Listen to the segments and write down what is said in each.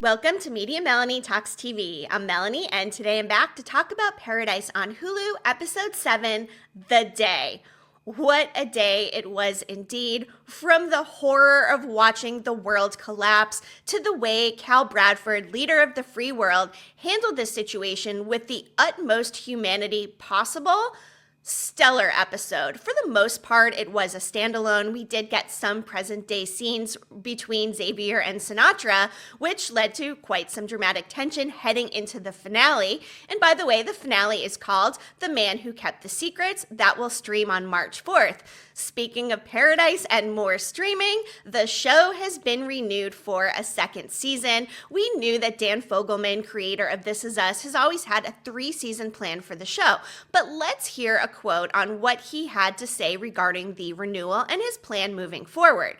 Welcome to Media Melanie Talks TV. I'm Melanie, and today I'm back to talk about Paradise on Hulu, Episode 7, The Day. What a day it was indeed, from the horror of watching the world collapse to the way Cal Bradford, leader of the free world, handled this situation with the utmost humanity possible. Stellar episode. For the most part, it was a standalone. We did get some present-day scenes between Xavier and Sinatra, which led to quite some dramatic tension heading into the finale. And by the way, the finale is called The Man Who Kept the Secrets. That will stream on March 4th. Speaking of Paradise and more streaming, the show has been renewed for a second season. We knew that Dan Fogelman, creator of This Is Us, has always had a 3-season plan for the show. But let's hear a quote on what he had to say regarding the renewal and his plan moving forward.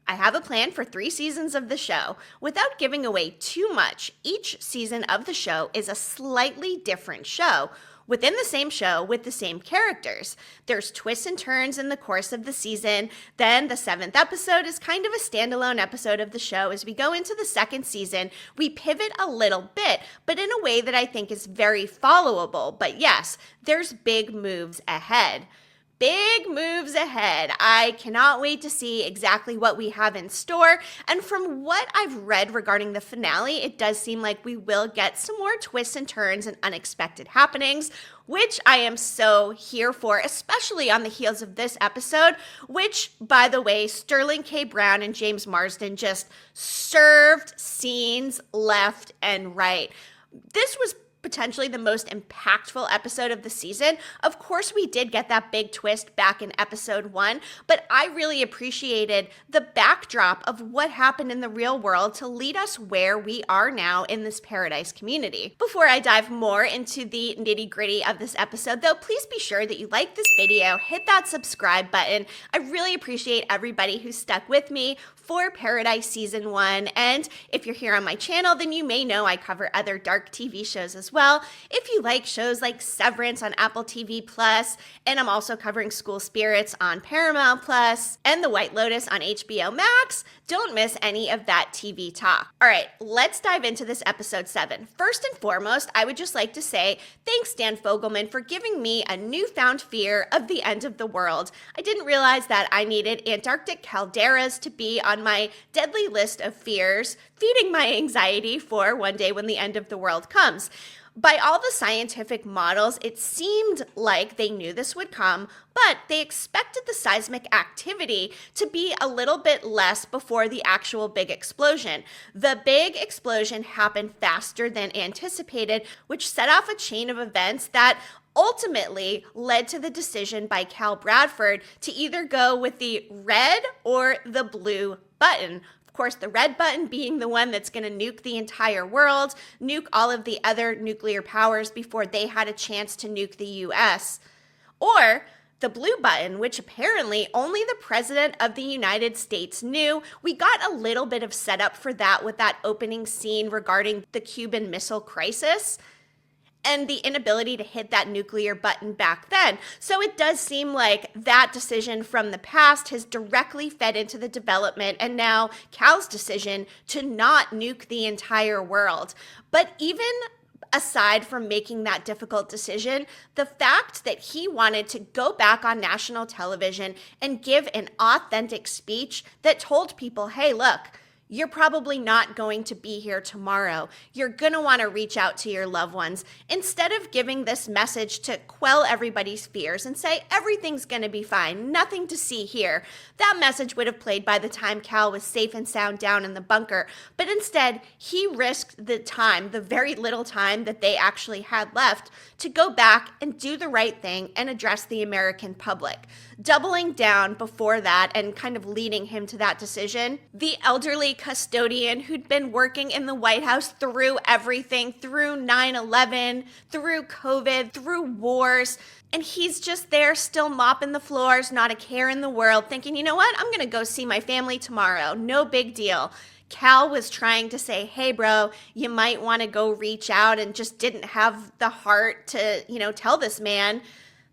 I have a plan for 3 seasons of the show. Without giving away too much, each season of the show is a slightly different show within the same show with the same characters. There's twists and turns in the course of the season. Then the 7th episode is kind of a standalone episode of the show. As we go into the second season, we pivot a little bit, but in a way that I think is very followable. But yes, there's big moves ahead. Big moves ahead. I cannot wait to see exactly what we have in store. And from what I've read regarding the finale, it does seem like we will get some more twists and turns and unexpected happenings, which I am so here for, especially on the heels of this episode, which, by the way, Sterling K. Brown and James Marsden just served scenes left and right. This was potentially the most impactful episode of the season. Of course, we did get that big twist back in episode 1, but I really appreciated the backdrop of what happened in the real world to lead us where we are now in this Paradise community. Before I dive more into the nitty-gritty of this episode, though, please be sure that you like this video, hit that subscribe button. I really appreciate everybody who stuck with me for Paradise Season 1, and if you're here on my channel, then you may know I cover other dark TV shows as well. If you like shows like Severance on Apple TV+, and I'm also covering School Spirits on Paramount+, and The White Lotus on HBO Max, don't miss any of that TV talk. All right, let's dive into this episode 7. First and foremost, I would just like to say thanks, Dan Fogelman, for giving me a newfound fear of the end of the world. I didn't realize that I needed Antarctic calderas to be on my deadly list of fears, feeding my anxiety for one day when the end of the world comes. By all the scientific models, it seemed like they knew this would come, but they expected the seismic activity to be a little bit less before the actual big explosion. The big explosion happened faster than anticipated, which set off a chain of events that ultimately led to the decision by Cal Bradford to either go with the red or the blue button. Of course, the red button being the one that's going to nuke the entire world, nuke all of the other nuclear powers before they had a chance to nuke the US. Or the blue button, which apparently only the President of the United States knew. We got a little bit of setup for that with that opening scene regarding the Cuban Missile Crisis and the inability to hit that nuclear button back then. So it does seem like that decision from the past has directly fed into the development, and now Cal's decision to not nuke the entire world. But even aside from making that difficult decision, the fact that he wanted to go back on national television and give an authentic speech that told people, hey, look, you're probably not going to be here tomorrow. You're going to want to reach out to your loved ones. Instead of giving this message to quell everybody's fears and say, everything's going to be fine, nothing to see here, that message would have played by the time Cal was safe and sound down in the bunker. But instead, he risked the time, the very little time that they actually had left, to go back and do the right thing and address the American public. Doubling down before that and kind of leading him to that decision, the elderly custodian who'd been working in the White House through everything, through 9/11, through COVID, through wars, and he's just there still mopping the floors, not a care in the world, thinking, you know what, I'm gonna go see my family tomorrow, no big deal. Cal was trying to say, hey bro, you might want to go reach out, and just didn't have the heart to, tell this man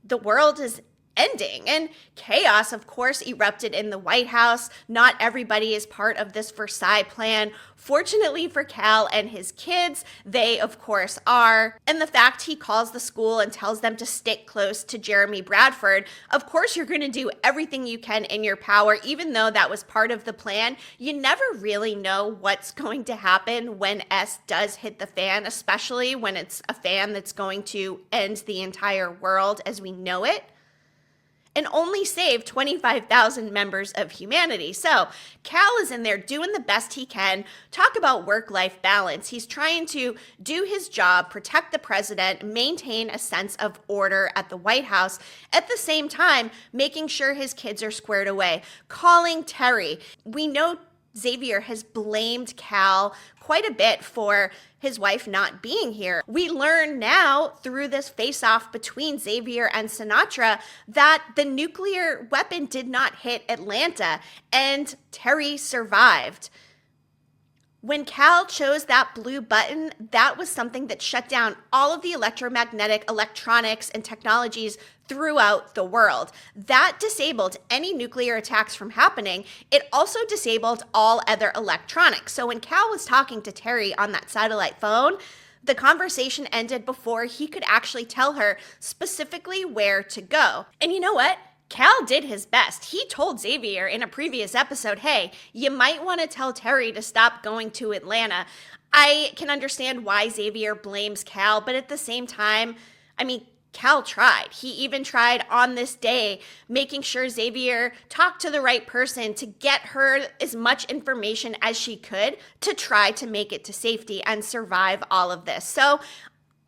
the world is ending. And chaos, of course, erupted in the White House. Not everybody is part of this Versailles plan. Fortunately for Cal and his kids, they, of course, are. And the fact he calls the school and tells them to stick close to Jeremy Bradford, of course, you're going to do everything you can in your power, even though that was part of the plan. You never really know what's going to happen when S does hit the fan, especially when it's a fan that's going to end the entire world as we know it, and only save 25,000 members of humanity. So Cal is in there doing the best he can. Talk about work-life balance. He's trying to do his job, protect the president, maintain a sense of order at the White House, at the same time making sure his kids are squared away. Calling Terry. We know Xavier has blamed Cal quite a bit for his wife not being here. We learn now through this face-off between Xavier and Sinatra that the nuclear weapon did not hit Atlanta and Terry survived. When Cal chose that blue button, that was something that shut down all of the electromagnetic electronics and technologies throughout the world. That disabled any nuclear attacks from happening. It also disabled all other electronics. So when Cal was talking to Terry on that satellite phone, the conversation ended before he could actually tell her specifically where to go. And you know what? Cal did his best. He told Xavier in a previous episode, hey, you might want to tell Terry to stop going to Atlanta. I can understand why Xavier blames Cal, but at the same time, I mean, Cal tried. He even tried on this day, making sure Xavier talked to the right person to get her as much information as she could to try to make it to safety and survive all of this. So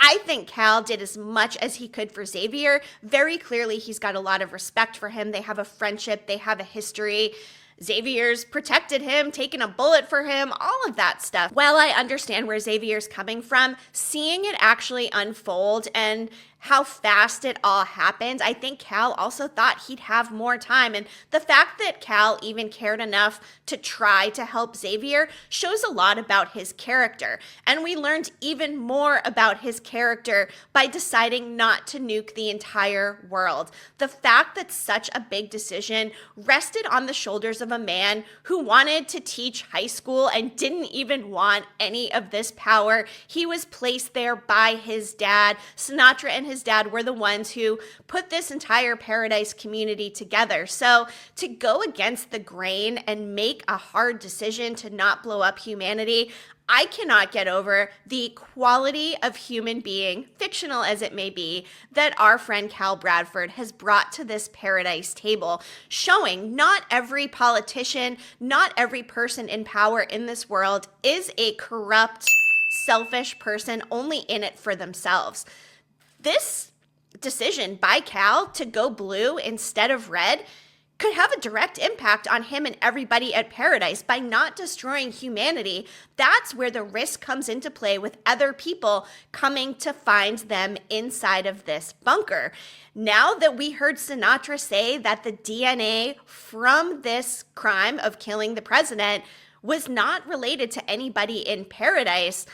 I think Cal did as much as he could for Xavier. Very clearly, he's got a lot of respect for him. They have a friendship. They have a history. Xavier's protected him, taken a bullet for him, all of that stuff. While I understand where Xavier's coming from, seeing it actually unfold and how fast it all happened, I think Cal also thought he'd have more time. And the fact that Cal even cared enough to try to help Xavier shows a lot about his character. And we learned even more about his character by deciding not to nuke the entire world. The fact that such a big decision rested on the shoulders of a man who wanted to teach high school and didn't even want any of this power. He was placed there by his dad. Sinatra and his dad were the ones who put this entire Paradise community together. So to go against the grain and make a hard decision to not blow up humanity, I cannot get over the quality of human being, fictional as it may be, that our friend Cal Bradford has brought to this Paradise table, showing not every politician, not every person in power in this world is a corrupt, selfish person only in it for themselves. This decision by Cal to go blue instead of red could have a direct impact on him and everybody at Paradise by not destroying humanity. That's where the risk comes into play with other people coming to find them inside of this bunker. Now that we heard Sinatra say that the DNA from this crime of killing the president was not related to anybody in Paradise,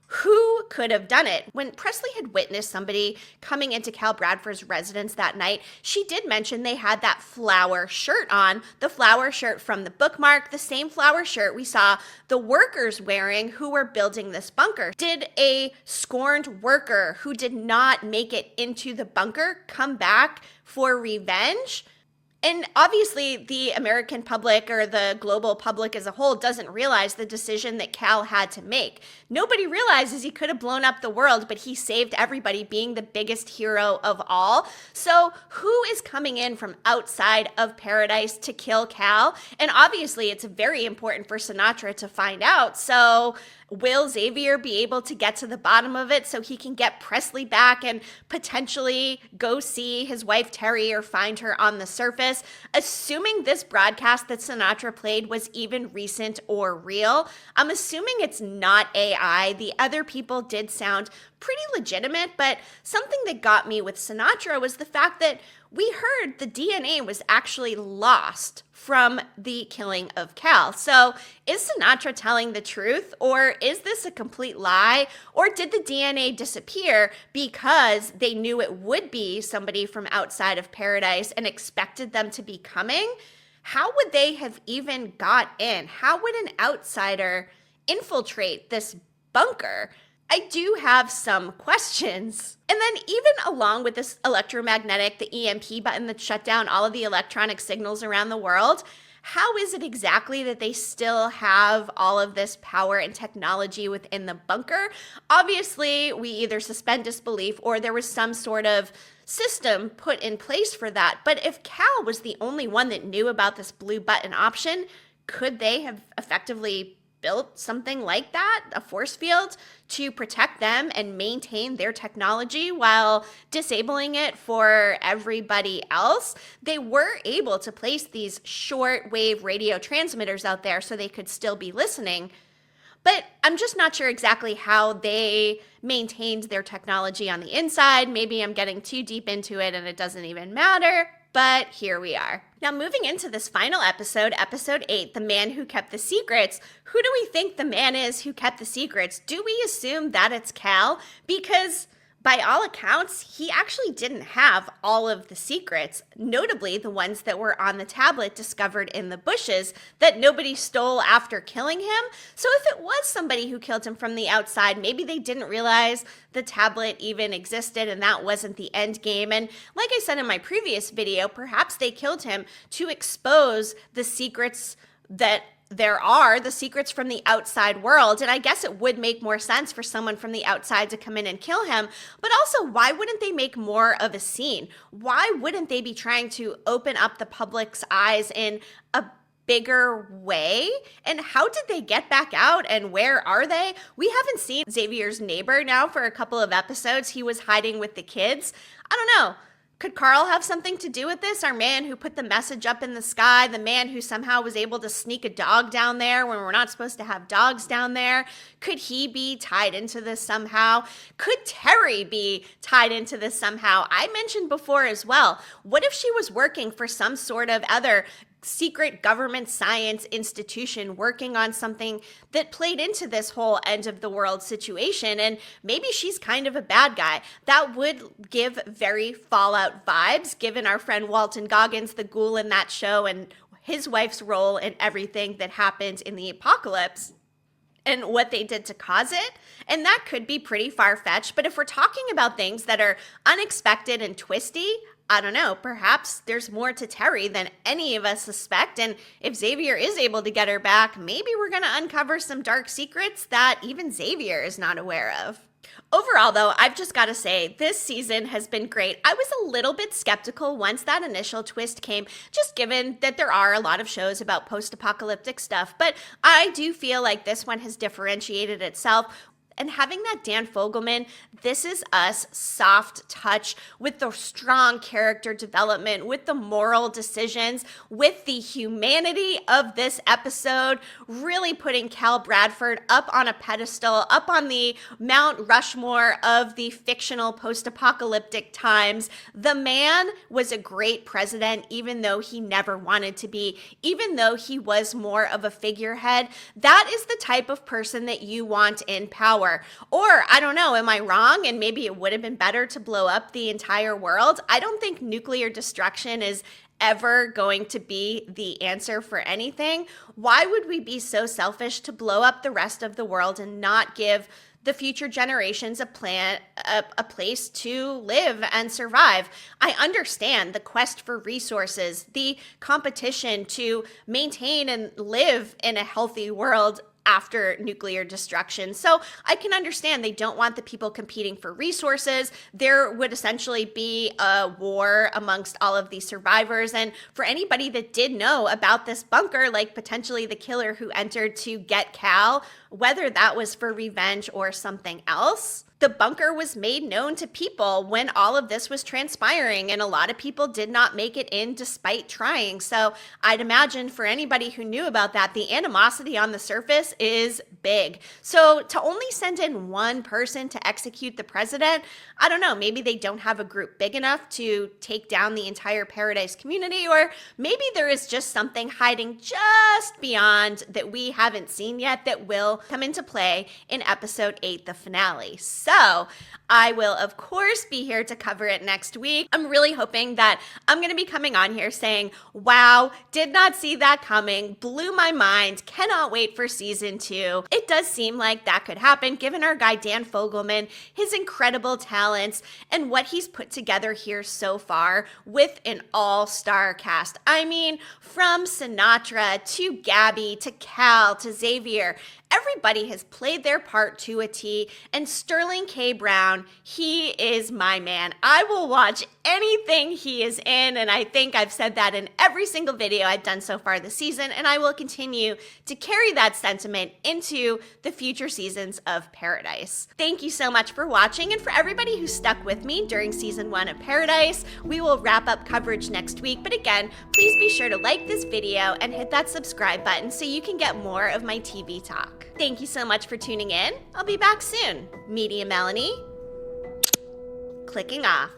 who could have done it? When Presley had witnessed somebody coming into Cal Bradford's residence that night, she did mention they had that flower shirt on, the flower shirt from the bookmark, the same flower shirt we saw the workers wearing who were building this bunker. Did a scorned worker who did not make it into the bunker come back for revenge? And obviously, the American public or the global public as a whole doesn't realize the decision that Cal had to make. Nobody realizes he could have blown up the world, but he saved everybody, being the biggest hero of all. So who is coming in from outside of Paradise to kill Cal? And obviously, it's very important for Sinatra to find out. So will Xavier be able to get to the bottom of it so he can get Presley back and potentially go see his wife Terry or find her on the surface? Assuming this broadcast that Sinatra played was even recent or real, I'm assuming it's not AI. The other people did sound pretty legitimate, but something that got me with Sinatra was the fact that we heard the DNA was actually lost from the killing of Cal. So is Sinatra telling the truth, or is this a complete lie? Or did the DNA disappear because they knew it would be somebody from outside of paradise and expected them to be coming? How would they have even got in? How would an outsider infiltrate this bunker? I do have some questions. And then even along with this electromagnetic, the EMP button that shut down all of the electronic signals around the world, how is it exactly that they still have all of this power and technology within the bunker? Obviously, we either suspend disbelief or there was some sort of system put in place for that. But if Cal was the only one that knew about this blue button option, could they have effectively built something like that, a force field, to protect them and maintain their technology while disabling it for everybody else? They were able to place these short-wave radio transmitters out there so they could still be listening, but I'm just not sure exactly how they maintained their technology on the inside. Maybe I'm getting too deep into it and it doesn't even matter. But here we are. Now, moving into this final episode, episode 8, The Man Who Kept the Secrets. Who do we think the man is who kept the secrets? Do we assume that it's Cal? Because by all accounts, he actually didn't have all of the secrets, notably the ones that were on the tablet discovered in the bushes that nobody stole after killing him. So if it was somebody who killed him from the outside, maybe they didn't realize the tablet even existed and that wasn't the end game. And like I said in my previous video, perhaps they killed him to expose the secrets that the secrets from the outside world. And I guess it would make more sense for someone from the outside to come in and kill him. But also, why wouldn't they make more of a scene? Why wouldn't they be trying to open up the public's eyes in a bigger way? And how did they get back out, and where are they? We haven't seen Xavier's neighbor now for a couple of episodes. He was hiding with the kids. I don't know. Could Carl have something to do with this? Our man who put the message up in the sky, the man who somehow was able to sneak a dog down there when we're not supposed to have dogs down there. Could he be tied into this somehow? Could Terry be tied into this somehow? I mentioned before as well, what if she was working for some sort of other secret government science institution working on something that played into this whole end of the world situation, and maybe she's kind of a bad guy? That would give very Fallout vibes, given our friend Walton Goggins, the ghoul in that show, and his wife's role in everything that happened in the apocalypse and what they did to cause it. And that could be pretty far-fetched, but if we're talking about things that are unexpected and twisty, I don't know, perhaps there's more to Terry than any of us suspect. And if Xavier is able to get her back, maybe we're going to uncover some dark secrets that even Xavier is not aware of. Overall, though, I've just got to say, this season has been great. I was a little bit skeptical once that initial twist came, just given that there are a lot of shows about post-apocalyptic stuff. But I do feel like this one has differentiated itself. And having that Dan Fogelman, This Is Us soft touch with the strong character development, with the moral decisions, with the humanity of this episode, really putting Cal Bradford up on a pedestal, up on the Mount Rushmore of the fictional post-apocalyptic times. The man was a great president, even though he never wanted to be, even though he was more of a figurehead. That is the type of person that you want in power. Or, I don't know, am I wrong? And maybe it would have been better to blow up the entire world. I don't think nuclear destruction is ever going to be the answer for anything. Why would we be so selfish to blow up the rest of the world and not give the future generations a place to live and survive? I understand the quest for resources, the competition to maintain and live in a healthy world after nuclear destruction. So I can understand they don't want the people competing for resources. There would essentially be a war amongst all of these survivors. And for anybody that did know about this bunker, like potentially the killer who entered to get Cal, whether that was for revenge or something else, the bunker was made known to people when all of this was transpiring, and a lot of people did not make it in despite trying. So I'd imagine for anybody who knew about that, the animosity on the surface is big. So to only send in one person to execute the president, I don't know, maybe they don't have a group big enough to take down the entire Paradise community, or maybe there is just something hiding just beyond that we haven't seen yet that will come into play in episode 8, the finale. So I will, of course, be here to cover it next week. I'm really hoping that I'm going to be coming on here saying, wow, did not see that coming, blew my mind, cannot wait for season 2. It does seem like that could happen given our guy Dan Fogelman, his incredible talents, and what he's put together here so far with an all-star cast. I mean, from Sinatra to Gabby to Cal to Xavier, everybody has played their part to a T, and Sterling K. Brown, he is my man. I will watch anything he is in, and I think I've said that in every single video I've done so far this season, and I will continue to carry that sentiment into the future seasons of Paradise. Thank you so much for watching, and for everybody who stuck with me during season 1 of Paradise. We will wrap up coverage next week, but again, please be sure to like this video and hit that subscribe button so you can get more of my TV talk. Thank you so much for tuning in. I'll be back soon. Media Melanie, clicking off.